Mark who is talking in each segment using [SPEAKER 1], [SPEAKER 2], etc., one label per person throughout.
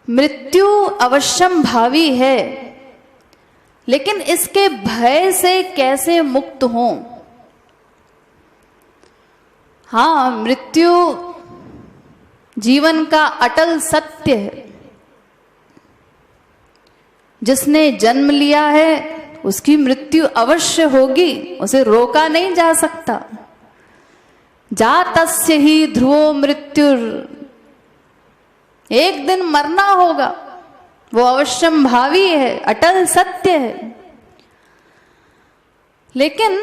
[SPEAKER 1] मृत्यु अवश्यम भावी है, लेकिन इसके भय से कैसे मुक्त हों? हाँ, मृत्यु जीवन का अटल सत्य है। जिसने जन्म लिया है उसकी मृत्यु अवश्य होगी, उसे रोका नहीं जा सकता। जातस्य ही ध्रुवो मृत्युर, एक दिन मरना होगा, वो अवश्यम भावी है, अटल सत्य है। लेकिन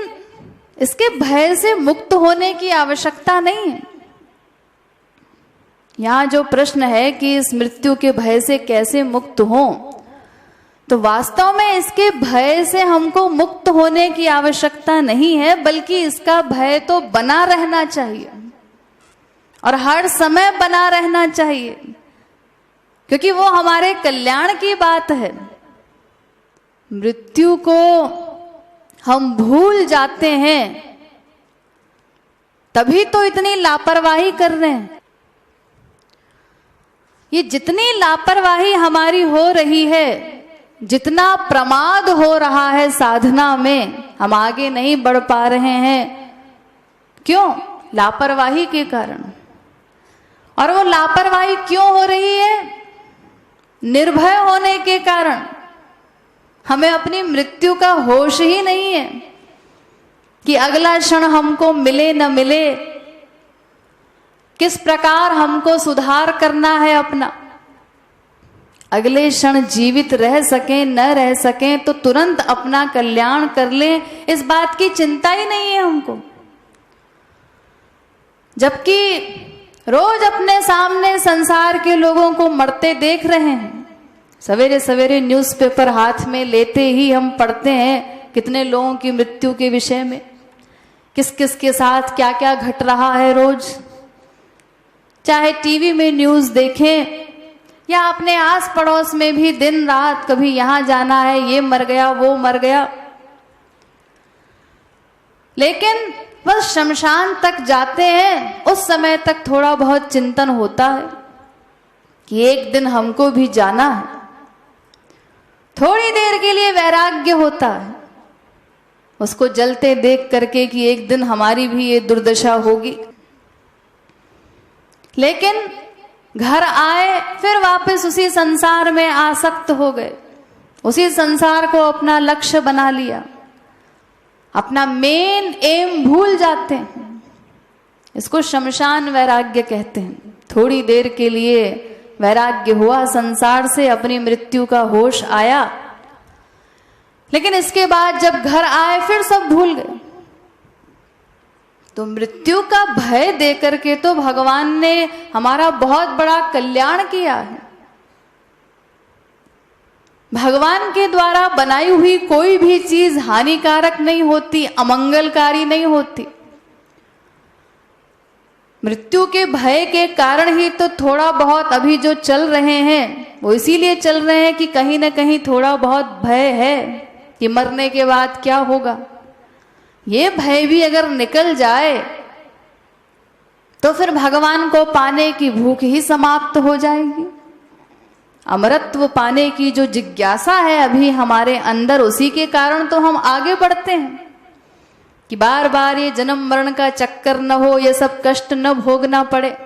[SPEAKER 1] इसके भय से मुक्त होने की आवश्यकता नहीं है। यहां जो प्रश्न है कि इस मृत्यु के भय से कैसे मुक्त हों, तो वास्तव में इसके भय से हमको मुक्त होने की आवश्यकता नहीं है, बल्कि इसका भय तो बना रहना चाहिए और हर समय बना रहना चाहिए, क्योंकि वो हमारे कल्याण की बात है। मृत्यु को हम भूल जाते हैं, तभी तो इतनी लापरवाही कर रहे हैं। ये जितनी लापरवाही हमारी हो रही है, जितना प्रमाद हो रहा है साधना में, हम आगे नहीं बढ़ पा रहे हैं। क्यों? लापरवाही के कारण। और वो लापरवाही क्यों हो रही है? निर्भय होने के कारण। हमें अपनी मृत्यु का होश ही नहीं है कि अगला क्षण हमको मिले न मिले, किस प्रकार हमको सुधार करना है अपना। अगले क्षण जीवित रह सकें न रह सकें तो तुरंत अपना कल्याण कर लें, इस बात की चिंता ही नहीं है हमको। जबकि रोज अपने सामने संसार के लोगों को मरते देख रहे हैं। सवेरे सवेरे न्यूज़पेपर हाथ में लेते ही हम पढ़ते हैं कितने लोगों की मृत्यु के विषय में, किस किस के साथ क्या क्या घट रहा है रोज। चाहे टीवी में न्यूज़ देखें या अपने आस पड़ोस में भी दिन रात कभी यहां जाना है, ये मर गया वो मर गया। लेकिन बस शमशान तक जाते हैं, उस समय तक थोड़ा बहुत चिंतन होता है कि एक दिन हमको भी जाना है। थोड़ी देर के लिए वैराग्य होता है उसको जलते देख करके कि एक दिन हमारी भी ये दुर्दशा होगी। लेकिन घर आए फिर वापस उसी संसार में आसक्त हो गए, उसी संसार को अपना लक्ष्य बना लिया, अपना मेन एम भूल जाते हैं। इसको शमशान वैराग्य कहते हैं। थोड़ी देर के लिए वैराग्य हुआ संसार से, अपनी मृत्यु का होश आया, लेकिन इसके बाद जब घर आए फिर सब भूल गए। तो मृत्यु का भय देकर के तो भगवान ने हमारा बहुत बड़ा कल्याण किया है। भगवान के द्वारा बनाई हुई कोई भी चीज हानिकारक नहीं होती, अमंगलकारी नहीं होती। मृत्यु के भय के कारण ही तो थोड़ा बहुत अभी जो चल रहे हैं वो इसीलिए चल रहे हैं कि कहीं ना कहीं थोड़ा बहुत भय है कि मरने के बाद क्या होगा। ये भय भी अगर निकल जाए तो फिर भगवान को पाने की भूख ही समाप्त हो जाएगी। अमरत्व पाने की जो जिज्ञासा है अभी हमारे अंदर, उसी के कारण तो हम आगे बढ़ते हैं कि बार बार ये जन्म मरण का चक्कर न हो, ये सब कष्ट न भोगना पड़े।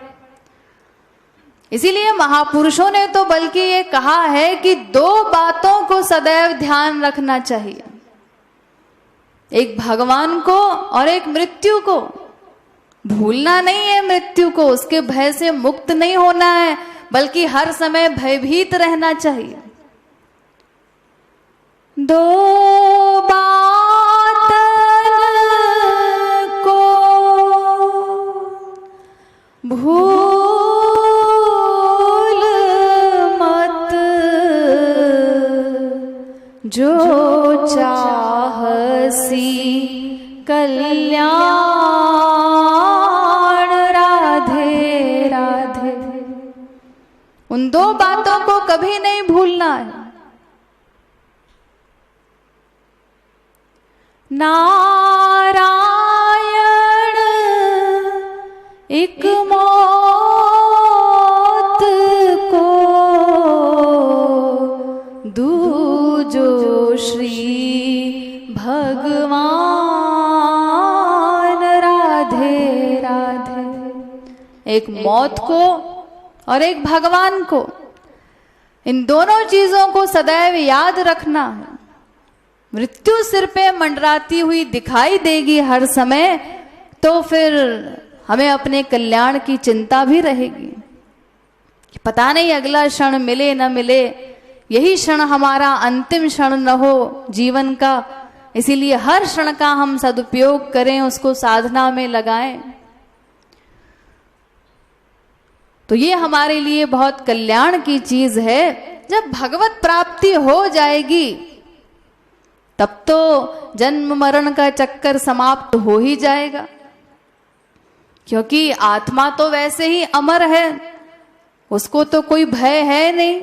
[SPEAKER 1] इसीलिए महापुरुषों ने तो बल्कि ये कहा है कि दो बातों को सदैव ध्यान रखना चाहिए, एक भगवान को और एक मृत्यु को। भूलना नहीं है मृत्यु को, उसके भय से मुक्त नहीं होना है, बल्कि हर समय भयभीत रहना चाहिए। दो बात को भूल मत, जो चाहसी कल्याण, राधे राधे। उन दो बातों को कभी नहीं भूलना है। नारायण एक मौत को भगवान राधे राधे। एक मौत को और एक भगवान को, इन दोनों चीजों को सदैव याद रखना है। मृत्यु सिर पे मंडराती हुई दिखाई देगी हर समय, तो फिर हमें अपने कल्याण की चिंता भी रहेगी कि पता नहीं अगला क्षण मिले न मिले, यही क्षण हमारा अंतिम क्षण न हो जीवन का। इसीलिए हर क्षण का हम सदुपयोग करें, उसको साधना में लगाएं। तो ये हमारे लिए बहुत कल्याण की चीज है। जब भगवत प्राप्ति हो जाएगी तब तो जन्म मरण का चक्कर समाप्त हो ही जाएगा, क्योंकि आत्मा तो वैसे ही अमर है, उसको तो कोई भय है नहीं।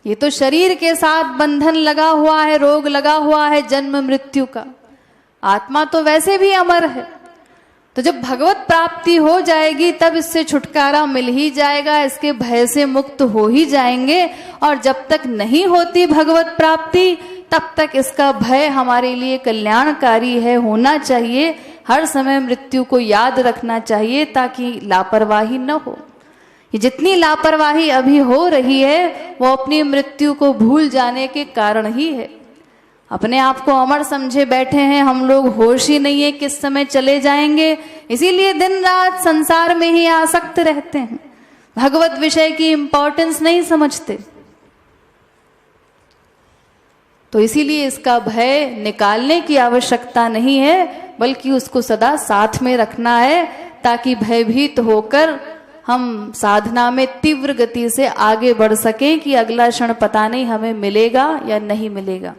[SPEAKER 1] ये तो शरीर के साथ बंधन लगा हुआ है, रोग लगा हुआ है जन्म मृत्यु का। आत्मा तो वैसे भी अमर है। तो जब भगवत प्राप्ति हो जाएगी तब इससे छुटकारा मिल ही जाएगा, इसके भय से मुक्त हो ही जाएंगे। और जब तक नहीं होती भगवत प्राप्ति तब तक इसका भय हमारे लिए कल्याणकारी है, होना चाहिए। हर समय मृत्यु को याद रखना चाहिए ताकि लापरवाही न हो। ये जितनी लापरवाही अभी हो रही है वो अपनी मृत्यु को भूल जाने के कारण ही है। अपने आप को अमर समझे बैठे हैं हम लोग, होश ही नहीं है किस समय चले जाएंगे। इसीलिए दिन रात संसार में ही आसक्त रहते हैं, भगवत विषय की इंपॉर्टेंस नहीं समझते। तो इसीलिए इसका भय निकालने की आवश्यकता नहीं है, बल्कि उसको सदा साथ में रखना है, ताकि भयभीत होकर हम साधना में तीव्र गति से आगे बढ़ सकें कि अगला क्षण पता नहीं हमें मिलेगा या नहीं मिलेगा।